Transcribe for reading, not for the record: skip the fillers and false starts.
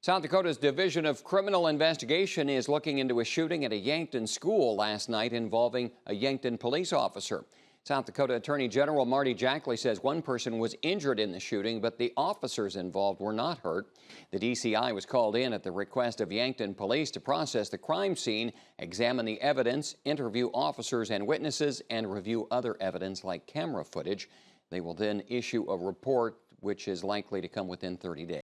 South Dakota's Division of Criminal Investigation is looking into a shooting at a Yankton school last night involving a Yankton police officer. South Dakota Attorney General Marty Jackley says one person was injured in the shooting, but the officers involved were not hurt. The DCI was called in at the request of Yankton police to process the crime scene, examine the evidence, interview officers and witnesses, and review other evidence like camera footage. They will then issue a report, which is likely to come within 30 days.